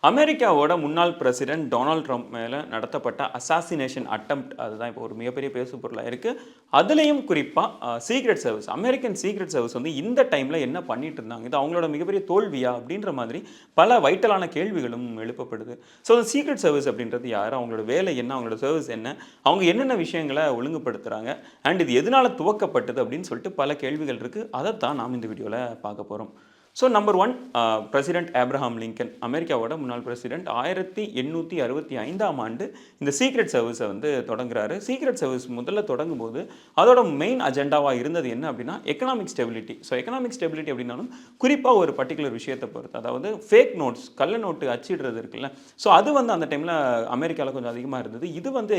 அமெரிக்காவோட முன்னாள் president Donald Trump மேலே நடத்தப்பட்ட அசாசினேஷன் அட்டெம்ப்ட் அதுதான் இப்போ ஒரு மிகப்பெரிய பேசு பொருளாக இருக்குது. அதுலேயும் குறிப்பாக secret service, American secret service வந்து இந்த டைமில் என்ன பண்ணிட்டு இருந்தாங்க, இது அவங்களோட மிகப்பெரிய தோல்வியா அப்படின்ற மாதிரி பல வைட்டலான கேள்விகளும் எழுப்பப்படுது. ஸோ அந்த சீக்ரெட் சர்வீஸ் அப்படின்றது யார், அவங்களோட வேலை என்ன, அவங்களோட சர்வீஸ் என்ன, அவங்க என்னென்ன விஷயங்களை ஒழுங்குபடுத்துகிறாங்க, அண்ட் இது எதனால் துவக்கப்பட்டது அப்படின்னு சொல்லிட்டு பல கேள்விகள் இருக்குது. அதைத்தான் நாம் இந்த வீடியோவில் பார்க்க போகிறோம். So number one, president Abraham Lincoln, அமெரிக்காவோட முன்னாள் பிரசிடென்ட். 1865ஆம் ஆண்டு இந்த சீக்ரெட் சர்வீஸை வந்து தொடங்குறாரு. சீக்ரெட் சர்வீஸ் முதல்ல தொடங்கும் போது அதோட மெயின் அஜெண்டாவாக இருந்தது என்ன அப்படின்னா economic stability. So economic stability அப்படின்னாலும் குறிப்பாக ஒரு பர்டிகுலர் விஷயத்தை பொறுத்து, அதாவது ஃபேக் நோட்ஸ், கள்ள நோட்டு அச்சிடுறது இருக்குல்ல, ஸோ அது வந்து அந்த டைமில் அமெரிக்காவில் கொஞ்சம் அதிகமாக இருந்தது. இது வந்து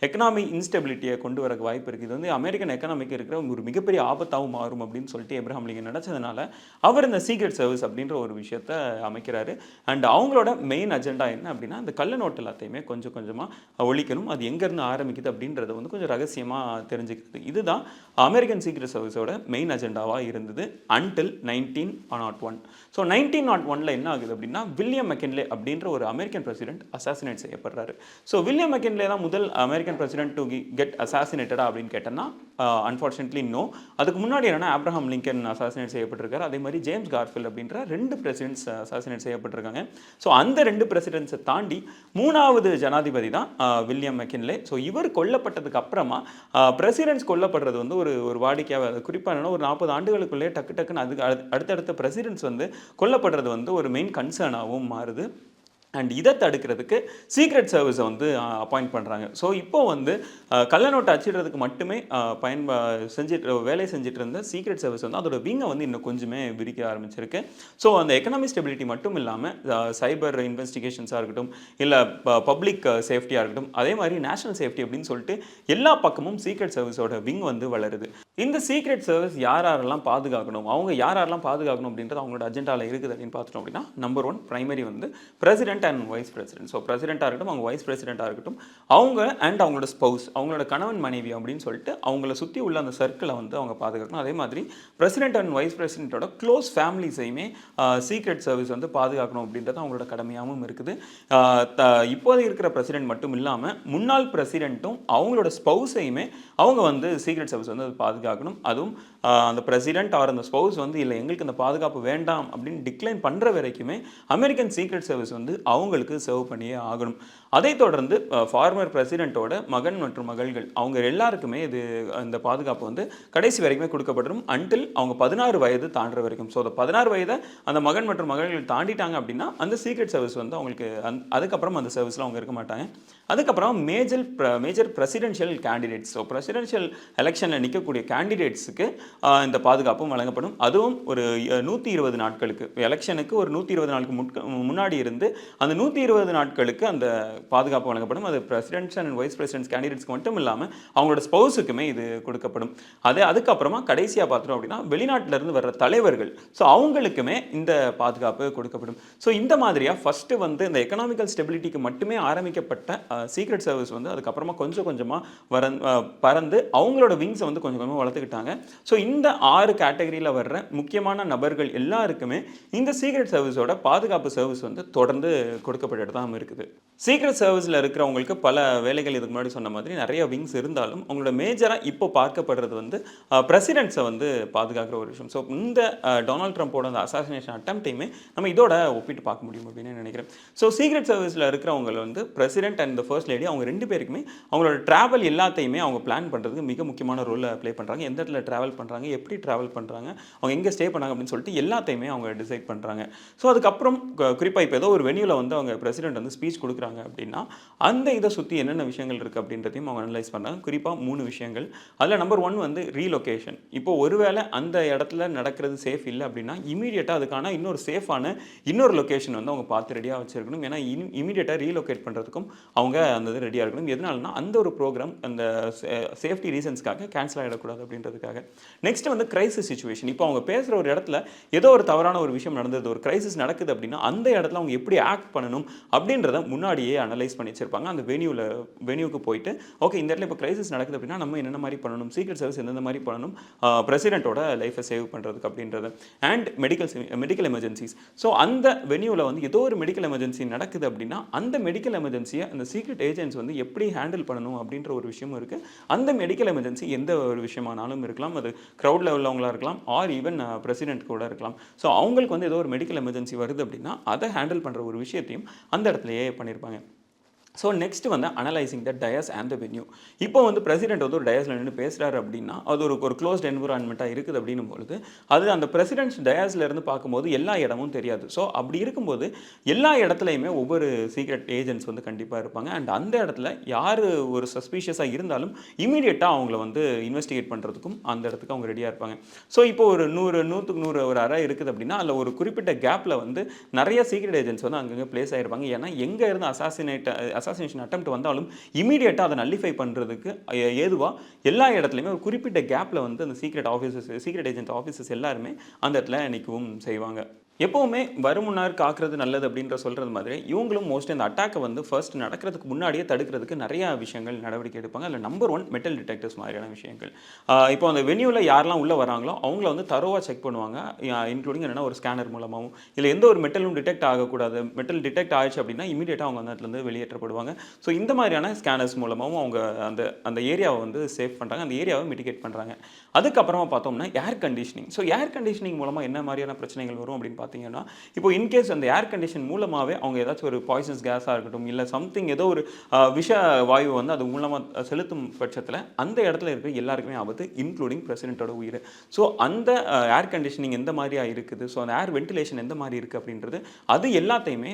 எக்கனாமிக் இன்ஸ்டெபிலிட்டியை கொண்டு வர வாய்ப்பு இருக்குது. இது வந்து அமெரிக்கன் எக்கனாமிக் இருக்கிற ஒரு மிகப்பெரிய ஆபத்தாகவும் மாறும் அப்படின்னு சொல்லிட்டு ஆப்ரஹாம் லிங்கன் நினச்சதுனால அவர் இந்த சீக்ரெட் சர்வீஸ் அப்படின்ற ஒரு விஷயத்தை அமைக்கிறாரு. அண்ட் அவங்களோட மெயின் அஜெண்டா என்ன அப்படின்னா இந்த கள்ள நோட்டு எல்லாத்தையுமே கொஞ்சம் கொஞ்சமாக ஒழிக்கணும், அது எங்கேருந்து ஆரம்பிக்குது அப்படின்றத வந்து கொஞ்சம் ரகசியமாக தெரிஞ்சுக்கிறது. இதுதான் அமெரிக்கன் சீக்ரெட் சர்வீஸோட மெயின் அஜெண்டாவாக இருந்தது அன்டில் 1901. ஸோ 1901 என்ன ஆகுது அப்படின்னா வில்லியம் மெக்கின்லே அப்படின்ற ஒரு அமெரிக்கன் பிரசிடென்ட் அசாசினேட் செய்யப்படுறாரு. ஸோ வில்லியம் மெக்கின்லே தான் முதல் அமெரிக்கன் பிரசிடென்ட் டு கெட் அசாசினேட்டடா அப்படின்னு கேட்டோன்னா அன்ஃபார்ச்சுனேட்லி நோ. அதுக்கு முன்னாடி என்னன்னா ஆப்ரஹாம் லிங்கன் அசாசினேட் செய்யப்பட்டிருக்காரு. அதே மாதிரி ஜேம்ஸ் கார்ஃபில் அப்படின்ற 2 பிரசிடென்ட்ஸ் அசாசினேட் செய்யப்பட்டிருக்காங்க. ஸோ அந்த 2 பிரசிடென்ட்ஸை தாண்டி 3வது ஜனாதிபதி தான் வில்லியம் மெக்கின்லே. ஸோ இவர் கொல்லப்பட்டதுக்கு அப்புறமா பிரசிடென்ட்ஸ் கொல்லப்படுறது வந்து ஒரு வாடிக்கையாக, குறிப்பாக என்னன்னா ஒரு 40 ஆண்டுகளுக்குள்ளே டக்கு டக்குன்னு அதுக்கு அடுத்தடுத்த பிரசிடென்ட்ஸ் வந்து கொல்லப்படுறது வந்து ஒரு மெயின் கன்சர்னாகவும் மாறுது. அண்ட் இதை தடுக்கிறதுக்கு சீக்ரெட் சர்வீஸை வந்து அப்பாயிண்ட் பண்ணுறாங்க. ஸோ இப்போ வந்து கள்ள நோட்டை அச்சிடுறதுக்கு மட்டுமே வேலை செஞ்சுட்டு இருந்த சீக்ரெட் சர்வீஸ் வந்து அதோட விங்கை வந்து இன்னும் கொஞ்சமே விரிக்க ஆரம்பிச்சிருக்கு. ஸோ அந்த எக்கனாமிக் ஸ்டெபிலிட்டி மட்டும் இல்லாமல் சைபர் இன்வெஸ்டிகேஷன்ஸாக இருக்கட்டும், இல்லை பப்ளிக் சேஃப்டியாக இருக்கட்டும், அதே மாதிரி நேஷனல் சேஃப்டி அப்படின்னு சொல்லிட்டு எல்லா பக்கமும் சீக்ரெட் சர்வீஸோட விங் வந்து வளருது. இந்த சீக்ரெட் சர்வீஸ் யாரெல்லாம் பாதுகாக்கணும், அவங்க யாரெல்லாம் பாதுகாக்கணும் அப்படின்றது அவங்களோட அஜெண்டாவில் இருக்குது அப்படின்னு பார்த்துட்டோம் அப்படின்னா நம்பர் ஒன் பிரைமரி வந்து president and vice president. So பிரசிடென்ட்டாக இருக்கட்டும், அவங்க வைஸ் பிரசிடென்ட்டாக இருக்கட்டும், அவங்க அண்ட் அவங்களோட ஸ்பவுஸ், அவங்களோட கணவன் மனைவி அப்படின்னு சொல்லிட்டு அவங்கள சுற்றி உள்ள அந்த சர்க்கிளை வந்து அவங்க பாதுகாக்கணும். அதே மாதிரி பிரசிடென்ட் அண்ட் வைஸ் பிரசிடென்ட்டோட க்ளோஸ் ஃபேமிலிஸையுமே சீக்ரெட் சர்வீஸ் வந்து பாதுகாக்கணும் அப்படின்றது அவங்களோட கடமையாகவும் இருக்குது. இப்போது இருக்கிற பிரசிடென்ட் மட்டும் இல்லாமல் முன்னாள் பிரசிடென்ட்டும் அவங்களோட ஸ்பவுஸையுமே அவங்க வந்து சீக்ரெட் சர்வீஸ் வந்து அது பாதுகாக்கணும். அதுவும் அந்த பிரசிடென்ட் ஆர் அந்த ஸ்பவுஸ் வந்து இல்லை எங்களுக்கு அந்த பாதுகாப்பு வேண்டாம் அப்படின்னு டிக்ளைன் பண்ணுற வரைக்குமே அமெரிக்கன் சீக்ரெட் சர்வீஸ் வந்து அவங்களுக்கு சர்வ் பண்ணியே ஆகணும். அதை தொடர்ந்து ஃபார்மர் பிரசிடென்ட்டோட மகன் மற்றும் மகள்கள் அவங்க எல்லாருக்குமே இது இந்த பாதுகாப்பு வந்து கடைசி வரைக்குமே கொடுக்கப்படும் அன்டில் அவங்க 16 வயது தாண்டுற வரைக்கும். ஸோ அந்த 16 வயதை அந்த மகன் மற்றும் மகள்கள் தாண்டிட்டாங்க அப்படின்னா அந்த சீக்ரெட் சர்வீஸ் வந்து அவங்களுக்கு அதுக்கப்புறம் அந்த சர்வீஸில் அவங்க இருக்க மாட்டாங்க. அதுக்கப்புறம் major presidential candidates, so presidential எலெக்ஷனில் நிற்கக்கூடிய கேண்டிடேட்ஸுக்கு இந்த பாதுகாப்பும் வழங்கப்படும். அதுவும் ஒரு 120 நாட்களுக்கு, எலெக்ஷனுக்கு ஒரு 120 நாளுக்கு முன்னாடி இருந்து அந்த 120 நாட்களுக்கு அந்த பாதுகாப்பு வழங்கப்படும். அது பிரசிடென்ட்ஸ் அண்ட் வைஸ் பிரசிடென்ட்ஸ் கேண்டிடேட்ஸ்க்கு மட்டும் இல்லாமல் அவங்களோட ஸ்பவுஸுக்குமே இது கொடுக்கப்படும். அதுக்கப்புறமா கடைசியாக பார்த்துட்டோம் அப்படின்னா வெளிநாட்டிலிருந்து வர்ற தலைவர்கள், ஸோ அவங்களுக்குமே இந்த பாதுகாப்பு கொடுக்கப்படும். ஸோ இந்த மாதிரியாக ஃபஸ்ட்டு வந்து இந்த எக்கனாமிக்கல் ஸ்டெபிலிட்டிக்கு மட்டுமே ஆரம்பிக்கப்பட்ட சீக்ரெட் சர்வீஸ் வந்து அதுக்கப்புறமா கொஞ்சம் கொஞ்சமாக பறந்து அவங்களோட விங்ஸை வந்து கொஞ்சம் கொஞ்சமாக வளர்த்துக்கிட்டாங்க. ஸோ இந்த 6 கேட்டகரியில் வர்ற முக்கியமான நபர்கள் எல்லாருக்குமே இந்த சீக்ரெட் சர்வீஸோட பாதுகாப்பு சர்வீஸ் வந்து தொடர்ந்து கொடுக்கப்பட்டு தான் இருக்குது. சீக்ரெட் சர்வீஸில் இருக்கிறவங்களுக்கு பல வேலைகள் இதுக்கு முன்னாடி சொன்ன மாதிரி நிறைய விங்ஸ் இருந்தாலும் அவங்களோட மேஜராக இப்போ பார்க்கப்படுறது வந்து பிரசிடென்ட்ஸை வந்து பாதுகாக்கிற ஒரு விஷயம். ஸோ இந்த டொனால்ட் ட்ரம்ப்போட அந்த அசாசினேஷன் அட்டெம்ப்டையுமே நம்ம இதோட ஒப்பிட்டு பார்க்க முடியும் அப்படின்னு நினைக்கிறேன். ஸோ சீக்ரெட் சர்வீஸில் இருக்கிறவங்க வந்து president and the first lady அவங்க 2 பேருக்குமே அவங்களோட ட்ராவல் எல்லாத்தையுமே அவங்க பிளான் பண்ணுறதுக்கு மிக முக்கியமான ரோலை ப்ளே பண்ணுறாங்க. எந்த இடத்துல ட்ராவல் பண்ணுறாங்க, எப்படி ட்ராவல் பண்ணுறாங்க, அவங்க எங்கே ஸ்டே பண்ணாங்க அப்படின்னு சொல்லிட்டு எல்லாத்தையுமே அவங்க டிசைட் பண்ணுறாங்க. ஸோ அதுக்கப்புறம் குறிப்பாக இப்போ ஏதோ ஒரு வென்யூவில் வந்து அவங்க பிரசிடென்ட் வந்து ஸ்பீச் கொடுக்குறாங்க அப்படின்னா அந்த இதை சுற்றி என்னென்ன விஷயங்கள் இருக்குது அப்படின்றதையும் அவங்க அனலைஸ் பண்ணுறாங்க. குறிப்பாக 3 விஷயங்கள். அதில் நம்பர் 1 வந்து ரீலொகேஷன். இப்போ ஒருவேளை அந்த இடத்துல நடக்கிறது சேஃப் இல்லை அப்படின்னா இமீடியட்டாக அதுக்கான இன்னொரு லொக்கேஷன் வந்து அவங்க பார்த்து ரெடியாக வச்சுருக்கணும். ஏன்னா இமீடியட்டாக ரீலொகேட் பண்ணுறதுக்கும் அவங்க அந்த இது ரெடியாக இருக்கணும். எதனாலனா அந்த ஒரு ப்ரோக்ராம் அந்த சேஃப்டி ரீசன்ஸ்க்காக கேன்சல் ஆகிடக்கூடாது அப்படின்றதுக்காக. நெக்ஸ்ட் வந்து கிரைசிஸ் சிச்சுவேஷன். இப்போ அவங்க பேசுகிற ஒரு இடத்துல ஏதோ ஒரு தவறான ஒரு விஷயம் நடந்தது, ஒரு கிரைசிஸ் நடக்குது அப்படின்னா அந்த இடத்துல அவங்க எப்படி ஆக்ட் பண்ணணும் அப்படின்றத முன்னாடியே அனலைஸ் பண்ணி வச்சிருப்பாங்க. அந்த வென்யூக்கு போயிட்டு ஓகே இந்த இடத்துல இப்போ கிரைசிஸ் நடக்குது அப்படின்னா நம்ம என்னென்ன மாதிரி பண்ணணும், சீக்ரெட் சர்வீஸ் எந்தெந்த மாதிரி பண்ணணும், பிரசிடென்ட்டோட லைஃபை சேவ் பண்ணுறதுக்கு அப்படின்றது, அண்ட் மெடிக்கல் எமர்ஜென்சிஸ். ஸோ அந்த வென்யூவில் வந்து ஏதோ ஒரு மெடிக்கல் எமர்ஜென்சி நடக்குது அப்படின்னா அந்த மெடிக்கல் எமர்ஜென்சியை அந்த சீக்ரெட் ஏஜென்ட்ஸ் வந்து எப்படி ஹேண்டில் பண்ணணும் அப்படின்ற ஒரு விஷயமும் இருக்குது. அந்த மெடிக்கல் எமர்ஜென்சி எந்த ஒரு விஷயமானாலும் இருக்கலாம், அது க்ரௌட் லெவலில் இருக்கலாம், ஆர் ஈவன் பிரசிடென்ட் கூட இருக்கலாம். ஸோ அவங்களுக்கு வந்து ஏதோ ஒரு மெடிக்கல் எமர்ஜென்சி வருது அப்படின்னா அதை ஹேண்டில் பண்ணுற ஒரு விஷயத்தையும் அந்த இடத்துலையே பண்ணியிருப்பாங்க. ஸோ நெக்ஸ்ட் வந்து analysing the dais and the venue. இப்போ வந்து பிரசிடென்ட் வந்து ஒரு டயஸில் நின்று பேசுகிறாரு அப்படின்னா அது ஒரு க்ளோஸ்ட் என்விரான்மெண்ட்டாக இருக்குது அப்படின்னும் பொழுது அது அந்த பிரசிடென்ட்ஸ் டயஸில் இருந்து பார்க்கும்போது எல்லா இடமும் தெரியாது. ஸோ அப்படி இருக்கும்போது எல்லா இடத்துலையுமே ஒவ்வொரு சீக்ரெட் ஏஜென்ட்ஸ் வந்து கண்டிப்பாக இருப்பாங்க. அண்ட் அந்த இடத்துல யார் ஒரு சஸ்பீஷியஸாக இருந்தாலும் இமீடியட்டாக அவங்கள வந்து இன்வெஸ்டிகேட் பண்ணுறதுக்கும் அந்த இடத்துக்கு அவங்க ரெடியாக இருப்பாங்க. ஸோ இப்போ ஒரு 100 ஒரு அறை இருக்குது அப்படின்னா அதில் ஒரு குறிப்பிட்ட கேப்பில் வந்து நிறைய சீக்ரெட் ஏஜென்ட்ஸ் வந்து அங்கங்கே பிளேஸ் ஆகிருப்பாங்க. ஏன்னா எங்கே இருந்து அசாசினேஷன் அட்டெம்ப்ட் வந்தாலும் இமீடியட்டாக அதை நல்லிஃபை பண்ணுறதுக்கு ஏதுவாக எல்லா இடத்துலையுமே ஒரு குறிப்பிட்ட கேப்பில் வந்து அந்த சீக்ரெட் ஏஜென்ட் ஆஃபீஸர்ஸ் எல்லாருமே அந்த இடத்துல நிற்கவும் செய்வாங்க. எப்போவுமே வருமுன்னார் காக்கிறது நல்லது அப்படின்ற சொல்கிறது மாதிரி இவங்களும் மோஸ்ட்லி அந்த அட்டாக்கை வந்து ஃபர்ஸ்ட் நடக்கிறதுக்கு முன்னாடியே தடுக்கிறதுக்கு நிறையா விஷயங்கள் நடவடிக்கை எடுப்பாங்க. அதில் நம்பர் 1 மெட்டல் டிடெக்டர்ஸ் மாதிரியான விஷயங்கள். இப்போ அந்த வென்யூவில் யாரெல்லாம் உள்ளே வராங்களோ அவங்கள வந்து தரோவாக செக் பண்ணுவாங்க. இன்க்ளூடிங் என்னென்னா ஒரு ஸ்கேனர் மூலமாகவும் இல்லை எந்த ஒரு மெட்டலும் டிடெக்ட் ஆகக்கூடாது. மெட்டல் டிடெக்ட் ஆயிடுச்சு அப்படின்னா இமீடியட்டாக அவங்க அந்த இடத்துலேருந்து வெளியேற்றப்படுவாங்க. ஸோ இந்த மாதிரியான ஸ்கேனர்ஸ் மூலமாகவும் அவங்க அந்த ஏரியாவை வந்து சேவ் பண்ணுறாங்க, அந்த ஏரியாவை மிட்டிகேட் பண்ணுறாங்க. அதுக்கப்புறமா பார்த்தோம்னா air conditioning. So air conditioning மூலமாக என்ன மாதிரியான பிரச்சனைகள் வரும் அப்படின்னு பார்த்தீங்கன்னா இப்போ இன்கேஸ் அந்த ஏர் கண்டிஷன் மூலமாகவே அவங்க ஏதாச்சும் ஒரு பாய்சன்ஸ் கேஸாக இருக்கட்டும் இல்லை சம்திங் ஏதோ ஒரு விஷ வாயு வந்து அது மூலமாக செலுத்தும் பட்சத்தில் அந்த இடத்துல இருக்கிற எல்லாருக்குமே ஆபத்து, இன்க்ளூடிங் பிரசிடென்ட்டோட உயிர். ஸோ அந்த ஏர் கண்டிஷனிங் எந்த மாதிரியாக இருக்குது, ஸோ அந்த ஏர் வென்டிலேஷன் எந்த மாதிரி இருக்குது அப்படின்றது அது எல்லாத்தையுமே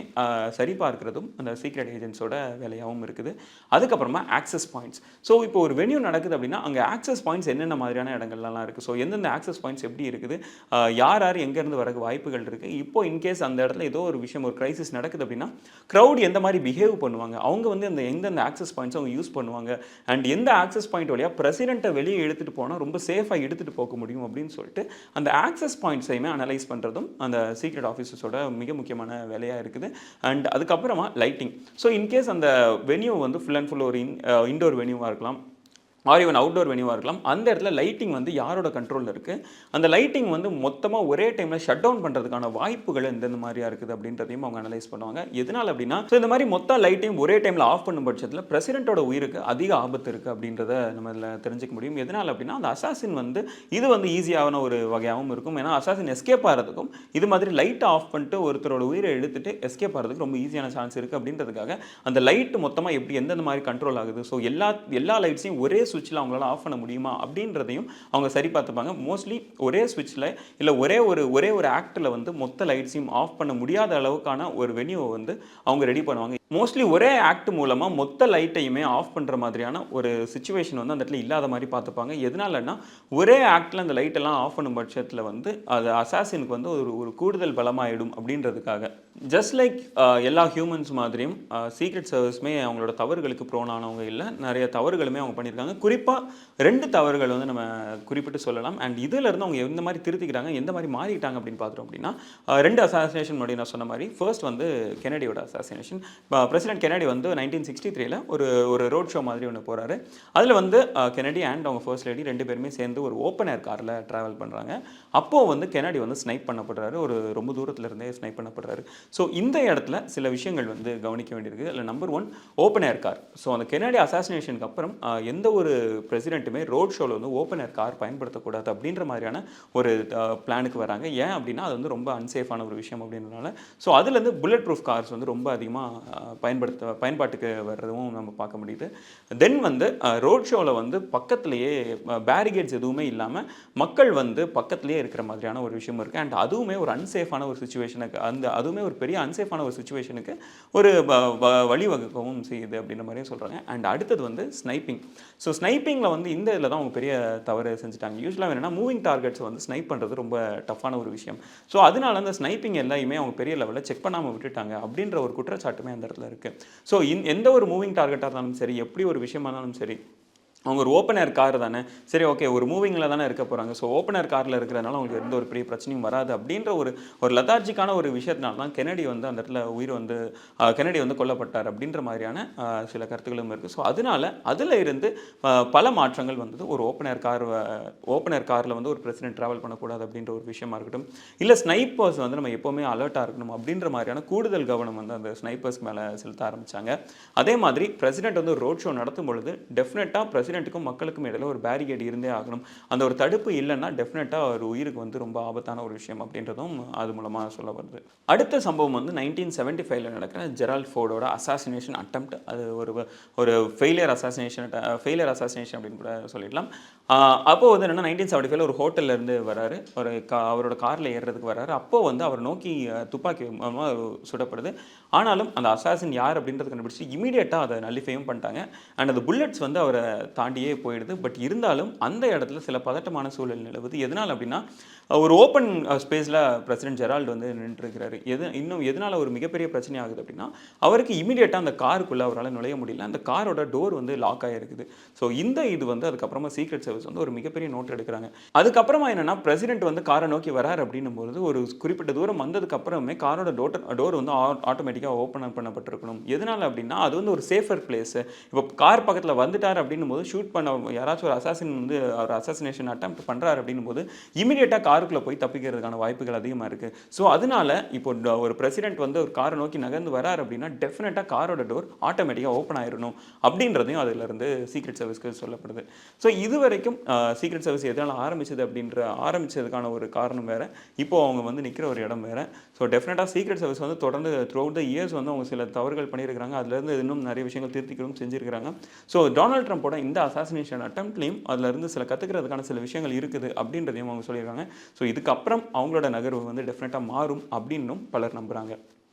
சரிபார்க்கிறதும் அந்த சீக்ரெட் ஏஜென்ட்ஸோட வேலையாகவும் இருக்குது. அதுக்கப்புறமா ஆக்சஸ் பாயிண்ட்ஸ். ஸோ இப்போ ஒரு வென்யூ நடக்குது அப்படின்னா அங்கே ஆக்சஸ் பாயிண்ட்ஸ் என்னென்ன மாதிரியான இடங்கள்லாம் இருக்குது, ஸோ எந்தெந்த ஆக்சஸ் பாயிண்ட்ஸ் எப்படி இருக்குது, யார் எங்கேருந்து வர வாய்ப்புகள் இருக்குது. இப்போ இன்கேஸ் அந்த இடத்துல ஏதோ ஒரு விஷயம் ஒரு கிரைசிஸ் நடக்குது அப்படின்னா க்ரௌட் எந்த மாதிரி பிஹேவ் பண்ணுவாங்க, அவங்க வந்து அந்த எந்தெந்த ஆக்சஸ் பாயிண்ட்ஸ் அவங்க யூஸ் பண்ணுவாங்க, அண்ட் எந்த ஆக்சஸ் பாயிண்ட் வழியாக பிரசிடென்ட்டை வெளியே எடுத்துகிட்டு போனால் ரொம்ப சேஃபாக எடுத்துகிட்டு போக முடியும் அப்படின்னு சொல்லிட்டு அந்த ஆக்சஸ் பாயிண்ட்ஸையுமே அனலைஸ் பண்ணுறதும் அந்த சீக்ரெட் ஆஃபீஸர்ஸோட மிக முக்கியமான வேலையாக இருக்குது. அண்ட் அதுக்கப்புறமா லைட்டிங். ஸோ இன்கேஸ் அந்த வென்யூ வந்து ஃபுல் அண்ட் ஃபுல் ஒரு இன்டோர் வென்யூவாக இருக்கலாம் ஆர் ஈவன் அவுட்டோர் வென்யூவாக இருக்கலாம். அந்த இடத்துல லைட்டிங் வந்து யாரோட கண்ட்ரோலில் இருக்குது, அந்த லைட்டிங் வந்து மொத்தமாக ஒரே டைமில் ஷட் டவுன் பண்ணுறதுக்கான வாய்ப்புகள் எந்தெந்த மாதிரியா இருக்குது அப்படின்றதையும் அவங்க அனலைஸ் பண்ணுவாங்க. எதனால் அப்படின்னா ஸோ இந்த மாதிரி மொத்த லைட்டையும் ஒரே டைமில் ஆஃப் பண்ணும் பட்சத்தில் பிரசிடென்ட்டோட உயிருக்கு அதிக ஆபத்து இருக்குது அப்படின்றத நம்ம இதில் தெரிஞ்சுக்க முடியும். எதனால் அப்படின்னா அந்த அசாசின் வந்து இது வந்து ஈஸியான ஒரு வகையாகவும் இருக்கும். ஏன்னா அசாசின் எஸ்கேப் ஆகிறதுக்கும் இது மாதிரி லைட்டை ஆஃப் பண்ணிட்டு ஒருத்தரோட உயிரை எடுத்துட்டு எஸ்கேப் ஆகிறதுக்கு ரொம்ப ஈஸியான சான்ஸ் இருக்குது அப்படின்றதுக்காக அந்த லைட் மொத்தமாக எப்படி எந்தெந்த மாதிரி கண்ட்ரோல் ஆகுது, ஸோ எல்லா லைட்ஸையும் ஒரே சுவிட்சில் அவங்களால ஆஃப் பண்ண முடியுமா அப்படின்றதையும் அவங்க சரி பார்த்துப்பாங்க. மோஸ்ட்லி ஒரே சுவிட்சில் இல்லை ஒரே ஒரு ஆக்டில் வந்து மொத்த லைட்ஸையும் ஆஃப் பண்ண முடியாத அளவுக்கான ஒரு வென்யூவை வந்து அவங்க ரெடி பண்ணுவாங்க. மோஸ்ட்லி ஒரே ஆக்ட் மூலமாக மொத்த லைட்டையுமே ஆஃப் பண்ணுற மாதிரியான ஒரு சிச்சுவேஷன் வந்து அந்த இடத்துல இல்லாத மாதிரி பார்த்துப்பாங்க. எதனாலன்னா ஒரே ஆக்டில் அந்த லைட்டெல்லாம் ஆஃப் பண்ணும் பட்சத்தில் வந்து அது அசாசினுக்கு வந்து ஒரு கூடுதல் பலமாயிடும் அப்படின்றதுக்காக. ஜஸ்ட் லைக் எல்லா ஹியூமன்ஸ் மாதிரியும் சீக்ரெட் சர்வீஸ்மே அவங்களோட தவறுகளுக்கு ப்ரோனானவங்க இல்லை, நிறைய தவறுகளுமே அவங்க பண்ணியிருக்காங்க. குறிப்பாக 2 தவறுகள் வந்து நம்ம குறிப்பிட்டு சொல்லலாம். அண்ட் இதிலிருந்து அவங்க எந்த மாதிரி திருத்திக்கிறாங்க, எந்த மாதிரி மாறிட்டாங்க அப்படின்னு பார்த்தோம் அப்படின்னா 2 அசாசினேஷன் முன்னாடி நான் சொன்ன மாதிரி ஃபர்ஸ்ட் வந்து கெனடியோட அசாசினேஷன். பிரசிடென்ட் கெனடி வந்து 1963 ஒரு ரோட் ஷோ மாதிரி ஒன்று போகிறாரு. அதில் வந்து கெனடி அண்ட் அவங்க ஃபர்ஸ்ட் லேடி 2 பேருமே சேர்ந்து ஒரு ஓப்பன் ஏர் காரில் ட்ராவல் பண்ணுறாங்க. அப்போது வந்து கெனடி வந்து ஸ்னைப் பண்ணப்படுறாரு, ஒரு ரொம்ப தூரத்தில் இருந்தே ஸ்னைப் பண்ணப்படுறாரு. ஸோ இந்த இடத்துல சில விஷயங்கள் வந்து கவனிக்க வேண்டியிருக்கு. அதில் number 1 open air car. So அந்த கெனடி அசாசினேஷனுக்கு அப்புறம் எந்த ஒரு பிரசிடென்ட்டுமே ரோட் ஷோவில் வந்து ஓப்பன் ஏர் கார் பயன்படுத்தக்கூடாது அப்படின்ற மாதிரியான ஒரு பிளானுக்கு வராங்க. ஏன் அப்படின்னா அது வந்து ரொம்ப அன்சேஃபான ஒரு விஷயம் அப்படின்றனால. ஸோ அதுலேருந்து புல்லட் ப்ரூஃப் கார்ஸ் வந்து ரொம்ப அதிகமாக பயன்பாட்டுக்கு வர்றதும் நம்ம பார்க்க முடியுது. தென் வந்து ரோட் ஷோவில் வந்து பக்கத்துலேயே பேரிகேட்ஸ் எதுவுமே இல்லாமல் மக்கள் வந்து பக்கத்துலேயே இருக்கிற மாதிரியான ஒரு விஷயம் இருக்குது. அண்ட் அதுவுமே ஒரு அன்சேஃபான ஒரு சுச்சுவேஷனுக்கு அதுவுமே ஒரு பெரிய அன்சேஃபான ஒரு சுச்சுவேஷனுக்கு ஒரு வழிவகுக்கவும் செய்யுது அப்படின்ற மாதிரியும் சொல்கிறாங்க. அண்ட் அடுத்தது வந்து ஸ்னைப்பிங். ஸோ ஸ்னைப்பிங்கில் வந்து இந்த இதில் தான் அவங்க பெரிய தவறு செஞ்சுட்டாங்க. யூஸ்வலாக என்னென்னா மூவிங் டார்கெட்ஸ் வந்து ஸ்னைப் பண்ணுறது ரொம்ப டஃப்பான ஒரு விஷயம். ஸோ அதனால அந்த ஸ்னைப்பிங் எல்லாமே அவங்க பெரிய லெவலில் செக் பண்ணாமல் விட்டுட்டாங்க அப்படின்ற ஒரு குற்றச்சாட்டுமே அந்த இடத்துல இருக்குது. ஸோ எந்த ஒரு மூவிங் டார்கெட்டாக இருந்தாலும் சரி, எப்படி ஒரு விஷயமா இருந்தாலும் சரி, அவங்க ஒரு ஓப்பன் ஏர் கார் தானே. சரி ஓகே ஒரு மூவிங்கில தானே இருக்க போறாங்க. ஸோ ஓப்பன் ஏர் கார்ல இருக்கிறதுனால அவங்களுக்கு எந்த ஒரு பெரிய பிரச்சனையும் வராது அப்படின்ற ஒரு ஒரு லெதார்ஜிக்கான ஒரு விஷயத்தினால தான் கென்னடி வந்து அந்த இடத்துல உயிர் வந்து கென்னடி வந்து கொல்லப்பட்டார் அப்படின்ற மாதிரியான சில கருத்துக்களும் இருக்கு. ஸோ அதனால அதுல இருந்து பல மாற்றங்கள் வந்தது. ஒரு ஓப்பன் ஏர் கார்ல வந்து ஒரு பிரசிடென்ட் டிராவல் பண்ணக்கூடாது அப்படின்ற ஒரு விஷயமா இருக்கட்டும். இல்ல ஸ்னைப்பர்ஸ் வந்து நம்ம எப்பவுமே அலர்ட்டா இருக்கணும் அப்படின்ற மாதிரியான கூடுதல் கவனம் வந்து அந்த ஸ்னைப்பர்ஸ் மேல செலுத்த ஆரம்பிச்சாங்க. அதே மாதிரி பிரசிடென்ட் வந்து ரோட் ஷோ நடத்தும் பொழுது டெஃபினட்டா பிரசிடென்ட்டுக்கும் மக்களுக்கும் இடையில ஒரு பேரிகேட் இருந்தே ஆகணும். அந்த ஒரு தடுப்பு இல்லைன்னா டெஃபினட்டா ஒரு உயிருக்கு வந்து ரொம்ப ஆபத்தான ஒரு விஷயம் அப்படின்றதும் அது மூலமா சொல்ல வருது. அடுத்த சம்பவம் வந்து 1975ல நடக்கிற ஜெரால்ட் ஃபோர்டோட அசாசினேஷன் அட்டெம்ப்ட். அது ஒரு ஒரு ஃபெயிலியர் அசாசினேஷன் அப்படின்னு கூட சொல்லிடலாம். அப்போ வந்து என்னன்னா 1975ல ஒரு ஹோட்டல்ல இருந்து வராரு. அவரோட கார்ல ஏறுறதுக்கு வராரு. அப்போ வந்து அவர் நோக்கி துப்பாக்கி மூலமா சுடப்படுது. ஆனாலும் அந்த அசாசின் யார் அப்படின்றத கண்டுபிடிச்சு இமிடியேட்டா அதை நல்லிஃபையும் பண்ணிட்டாங்க. அண்ட் அந்த புல்லட்ஸ் வந்து அவரை தாண்டியே போயிடுது. பட் இருந்தாலும் அந்த இடத்துல சில பதட்டமான சூழல் நிலவுது. எதனால அப்படின்னா ஒரு ஓப்பன் ஸ்பேஸில் பிரசிடென்ட் ஜெரால்டு வந்து நின்றுருக்கிறாரு. இன்னும் எதனால ஒரு மிகப்பெரிய பிரச்சனை ஆகுது அப்படின்னா அவருக்கு இமீடியட்டாக அந்த காருக்குள்ளே அவரால் நுழைய முடியல. அந்த காரோட டோர் வந்து லாக் ஆகிருக்குது. ஸோ இது வந்து அதுக்கப்புறமா சீக்ரெட் சர்வீஸ் வந்து ஒரு மிகப்பெரிய நோட் எடுக்கிறாங்க. அதுக்கப்புறமா என்னன்னா பிரசிடென்ட் வந்து காரை நோக்கி வராரு அப்படின்னும் போது ஒரு குறிப்பிட்ட தூரம் வந்ததுக்கு அப்புறமே காரோட டோர் வந்து ஆட்டோமேட்டிக்காக ஓப்பன் பண்ணப்பட்டிருக்கணும். எதனால அப்படின்னா அது வந்து ஒரு சேஃபர் பிளேஸ். இப்போ கார் பக்கத்தில் வந்துட்டார் அப்படின்னும் போது ஷூட் பண்ண யாராச்சும் ஒரு அசாசின் வந்து ஒரு அசாசினேஷன் அட்டெம்ப்ட் பண்ணுறாரு அப்படின்னும் போது இமீடியட்டாக காருக்குள்ளே போய் தப்பிக்கிறதுக்கான வாய்ப்புகள் அதிகமாக இருக்குது. ஸோ அதனால இப்போ ஒரு பிரசிடென்ட் வந்து ஒரு காரை நோக்கி நகர்ந்து வராரு அப்படின்னா டெஃபினட்டாக காரோட டோர் ஆட்டோமேட்டிக்காக ஓப்பன் ஆயிடணும் அப்படின்றதையும் அதிலிருந்து சீக்ரெட் சர்வீஸ்க்கு சொல்லப்படுது. ஸோ இது வரைக்கும் சீக்ரெட் சர்வீஸ் எதனால் ஆரம்பிச்சதுக்கான ஒரு காரணம் வேறு. இப்போ அவங்க வந்து நிற்கிற ஒரு இடம் வேறு. ஸோ டெஃபினட்டாக சீக்ரெட் சர்வீஸ் வந்து தொடர்ந்து த்ரூ அவுட் த இயர்ஸ் வந்து அவங்க சில தவறுகள் பண்ணியிருக்கிறாங்க. அதுலேருந்து இன்னும் நிறைய விஷயங்கள் திருத்திக்கவும் செஞ்சுருக்கிறாங்க. ஸோ டொனால்ட் ட்ரம்ப்போட இந்த அசாசினேஷன் அட்டெம்ப்ட்லையும் அதிலிருந்து சில கற்றுக்கிறதுக்கான சில விஷயங்கள் இருக்குது அப்படின்றதையும் அவங்க சொல்லியிருக்காங்க. ஸோ இதுக்கப்புறம் அவங்களோட நகர்வு வந்து டெஃபினட்டாக மாறும் அப்படின்னும் பலர் நம்புகிறாங்க.